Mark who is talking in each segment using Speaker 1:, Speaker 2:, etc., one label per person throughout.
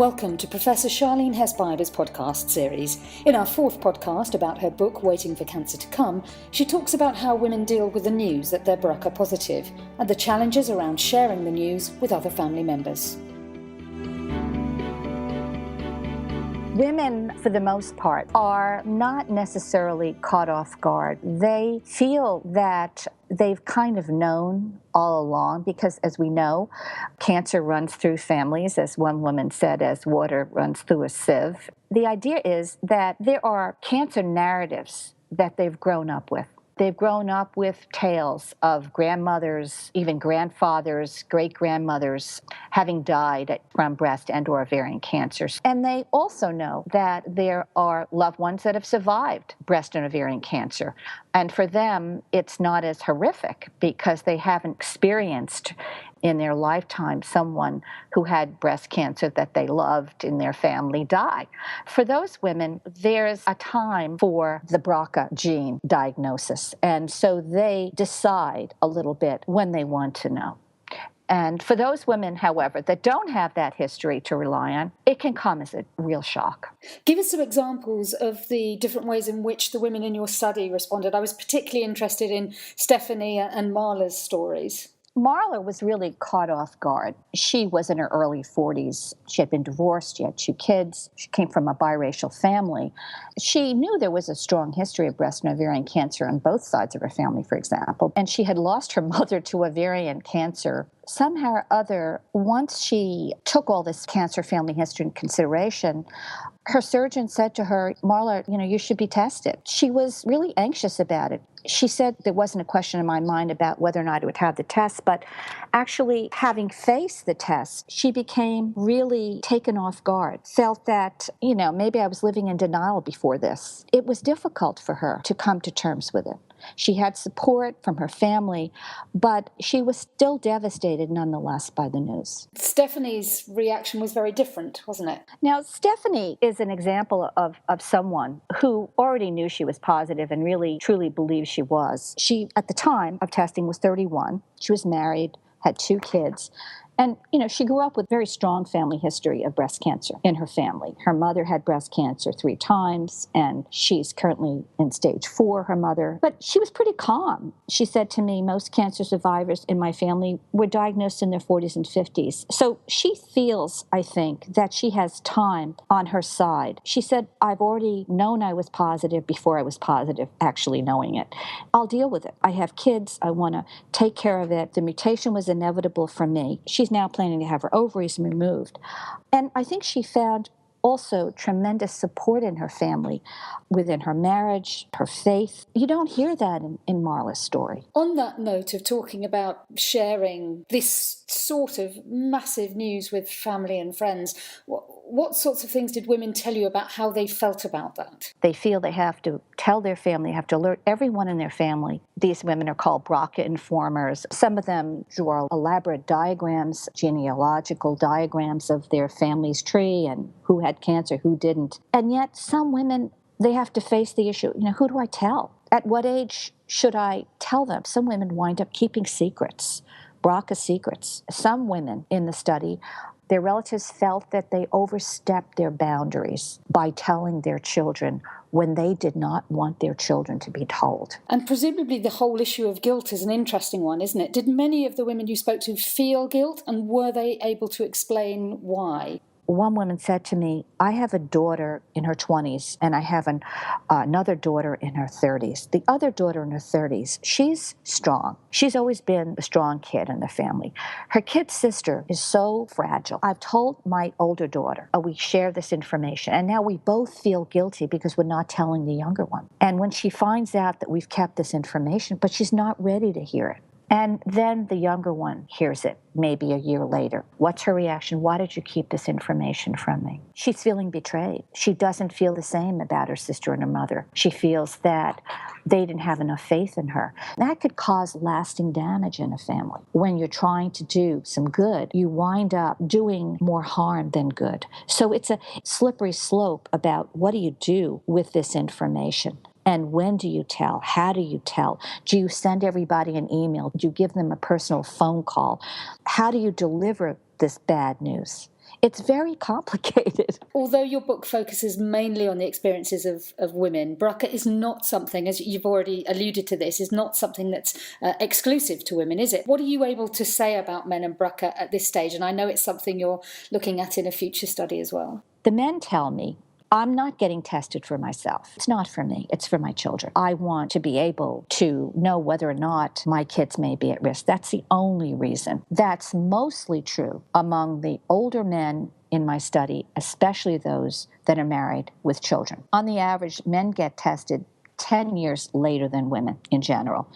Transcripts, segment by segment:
Speaker 1: Welcome to Professor Sharlene Hesse-Biber's podcast series. In our fourth podcast about her book, Waiting for Cancer to Come, she talks about how women deal with the news that they're BRCA positive and the challenges around sharing the news with other family members.
Speaker 2: Women, for the most part, are not necessarily caught off guard. They feel that they've kind of known all along because, as we know, cancer runs through families, as one woman said, as water runs through a sieve. The idea is that there are cancer narratives that they've grown up with. They've grown up with tales of grandmothers, even grandfathers, great-grandmothers having died from breast and/or ovarian cancers. And they also know that there are loved ones that have survived breast and ovarian cancer. And for them, it's not as horrific because they haven't experienced in their lifetime someone who had breast cancer that they loved in their family die. For those women, there's a time for the BRCA gene diagnosis, and so they decide a little bit when they want to know. And for those women, however, that don't have that history to rely on, it can come as a real shock.
Speaker 1: Give us some examples of the different ways in which the women in your study responded. I was particularly interested in Stephanie and Marla's stories.
Speaker 2: Marla was really caught off guard. She was in her early 40s. She had been divorced. She had 2 kids. She came from a biracial family. She knew there was a strong history of breast and ovarian cancer on both sides of her family, for example. And she had lost her mother to ovarian cancer. Somehow or other, once she took all this cancer family history into consideration, her surgeon said to her, Marla, you should be tested. She was really anxious about it. She said there wasn't a question in my mind about whether or not I would have the test, but actually having faced the test, she became really taken off guard, felt that, maybe I was living in denial before this. It was difficult for her to come to terms with it. She had support from her family, but she was still devastated nonetheless by the news.
Speaker 1: Stephanie's reaction was very different, wasn't it?
Speaker 2: Now, Stephanie is an example of someone who already knew she was positive and really, truly believed she was. She, at the time of testing, was 31. She was married, had 2 kids. And, she grew up with very strong family history of breast cancer in her family. Her mother had breast cancer 3 times, and she's currently in stage 4, her mother. But she was pretty calm. She said to me, most cancer survivors in my family were diagnosed in their 40s and 50s. So she feels, I think, that she has time on her side. She said, I've already known I was positive before I was positive, actually knowing it. I'll deal with it. I have kids. I want to take care of it. The mutation was inevitable for me. She's now planning to have her ovaries removed. And I think she found also tremendous support in her family, within her marriage, her faith. You don't hear that in Marla's story.
Speaker 1: On that note of talking about sharing this sort of massive news with family and friends, what sorts of things did women tell you about how they felt about that?
Speaker 2: They feel they have to tell their family, they have to alert everyone in their family. These women are called BRCA informers. Some of them draw elaborate diagrams, genealogical diagrams of their family's tree and who had cancer, who didn't. And yet some women, they have to face the issue, who do I tell? At what age should I tell them? Some women wind up keeping secrets, BRCA secrets. Some women in the study, their relatives felt that they overstepped their boundaries by telling their children when they did not want their children to be told.
Speaker 1: And presumably the whole issue of guilt is an interesting one, isn't it? Did many of the women you spoke to feel guilt, and were they able to explain why?
Speaker 2: One woman said to me, I have a daughter in her 20s and I have another daughter in her 30s. The other daughter in her 30s, she's strong. She's always been a strong kid in the family. Her kid's sister is so fragile. I've told my older daughter, we share this information, and now we both feel guilty because we're not telling the younger one. And when she finds out that we've kept this information, but she's not ready to hear it. And then the younger one hears it, maybe a year later. What's her reaction? Why did you keep this information from me? She's feeling betrayed. She doesn't feel the same about her sister and her mother. She feels that they didn't have enough faith in her. That could cause lasting damage in a family. When you're trying to do some good, you wind up doing more harm than good. So it's a slippery slope about what do you do with this information. And when do you tell? How do you tell? Do you send everybody an email? Do you give them a personal phone call? How do you deliver this bad news? It's very complicated.
Speaker 1: Although your book focuses mainly on the experiences of women, BRCA is not something, as you've already alluded to this, is not something that's exclusive to women, is it? What are you able to say about men and BRCA at this stage? And I know it's something you're looking at in a future study as well.
Speaker 2: The men tell me, I'm not getting tested for myself. It's not for me. It's for my children. I want to be able to know whether or not my kids may be at risk. That's the only reason. That's mostly true among the older men in my study, especially those that are married with children. On the average, men get tested 10 years later than women in general.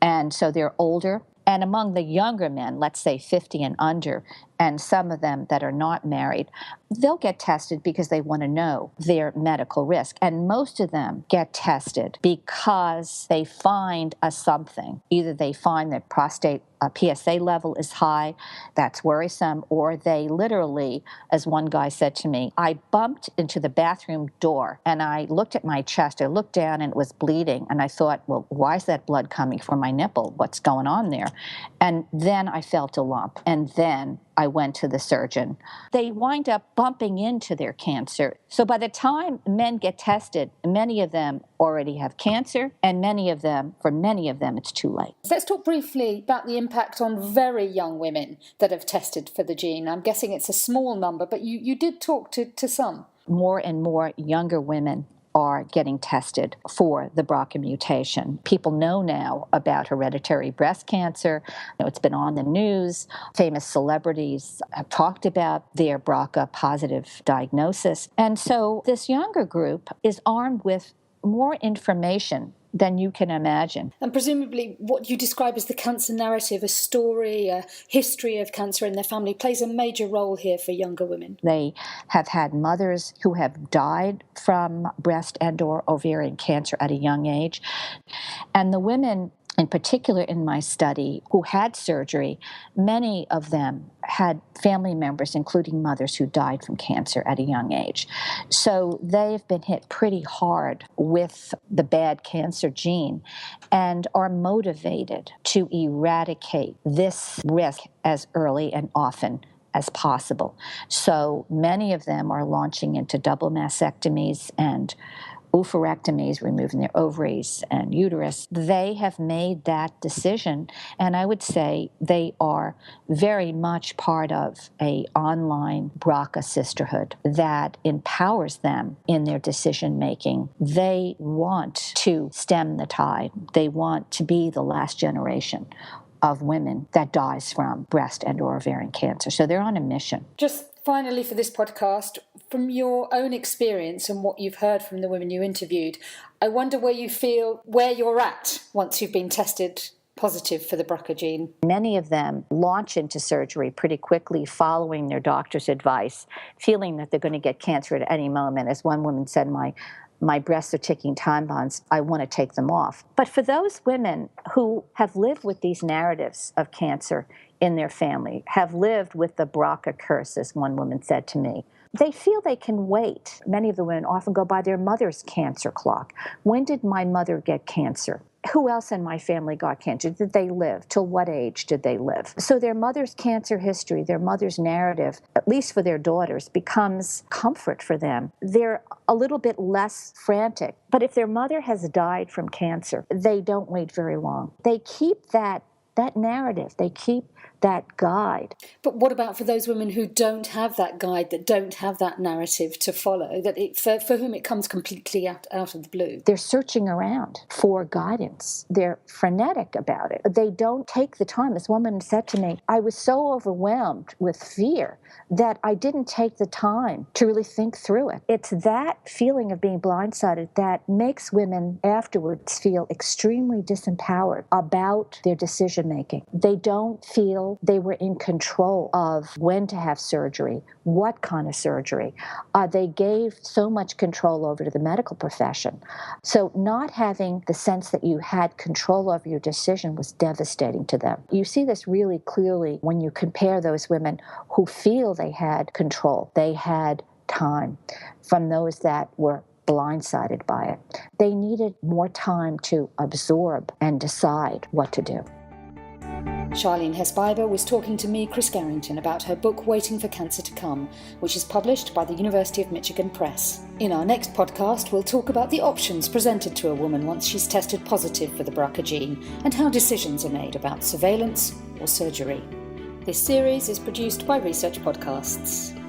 Speaker 2: And so they're older. And among the younger men, let's say 50 and under, and some of them that are not married, they'll get tested because they want to know their medical risk. And most of them get tested because they find a something. Either they find that prostate PSA level is high, that's worrisome, or they literally, as one guy said to me, I bumped into the bathroom door and I looked at my chest, I looked down and it was bleeding, and I thought, well, why is that blood coming from my nipple? What's going on there? And then I felt a lump, and then I went to the surgeon. They wind up bumping into their cancer. So by the time men get tested, many of them already have cancer, and for many of them, it's too late.
Speaker 1: Let's talk briefly about the impact on very young women that have tested for the gene. I'm guessing it's a small number, but you did talk to some.
Speaker 2: More and more younger women are getting tested for the BRCA mutation. People know now about hereditary breast cancer. It's been on the news. Famous celebrities have talked about their BRCA positive diagnosis. And so this younger group is armed with more information than you can imagine.
Speaker 1: And presumably what you describe as the cancer narrative, a story, a history of cancer in their family, plays a major role here for younger women.
Speaker 2: They have had mothers who have died from breast and/or ovarian cancer at a young age. And the women, in particular in my study, who had surgery, many of them had family members, including mothers, who died from cancer at a young age. So they've been hit pretty hard with the bad cancer gene and are motivated to eradicate this risk as early and often as possible. So many of them are launching into double mastectomies and oophorectomies, removing their ovaries and uterus. They have made that decision, and I would say they are very much part of an online BRCA sisterhood that empowers them in their decision-making. They want to stem the tide. They want to be the last generation of women that dies from breast and/or ovarian cancer. So they're on a mission.
Speaker 1: Just finally for this podcast, from your own experience and what you've heard from the women you interviewed, I wonder where you're at once you've been tested positive for the BRCA gene.
Speaker 2: Many of them launch into surgery pretty quickly following their doctor's advice, feeling that they're going to get cancer at any moment. As one woman said, my breasts are ticking time bombs. I want to take them off. But for those women who have lived with these narratives of cancer in their family, have lived with the BRCA curse, as one woman said to me, they feel they can wait. Many of the women often go by their mother's cancer clock. When did my mother get cancer? Who else in my family got cancer? Did they live? Till what age did they live? So their mother's cancer history, their mother's narrative, at least for their daughters, becomes comfort for them. They're a little bit less frantic. But if their mother has died from cancer, they don't wait very long. They keep that narrative. They keep that guide.
Speaker 1: But what about for those women who don't have that guide, that don't have that narrative to follow, for whom it comes completely out of the blue?
Speaker 2: They're searching around for guidance. They're frenetic about it. They don't take the time. This woman said to me, I was so overwhelmed with fear that I didn't take the time to really think through it. It's that feeling of being blindsided that makes women afterwards feel extremely disempowered about their decision making. They don't feel they were in control of when to have surgery, what kind of surgery. They gave so much control over to the medical profession. So not having the sense that you had control over your decision was devastating to them. You see this really clearly when you compare those women who feel they had control, they had time, from those that were blindsided by it. They needed more time to absorb and decide what to do.
Speaker 1: Sharlene Hesse-Biber was talking to me, Chris Garrington, about her book Waiting for Cancer to Come, which is published by the University of Michigan Press. In our next podcast, we'll talk about the options presented to a woman once she's tested positive for the BRCA gene and how decisions are made about surveillance or surgery. This series is produced by Research Podcasts.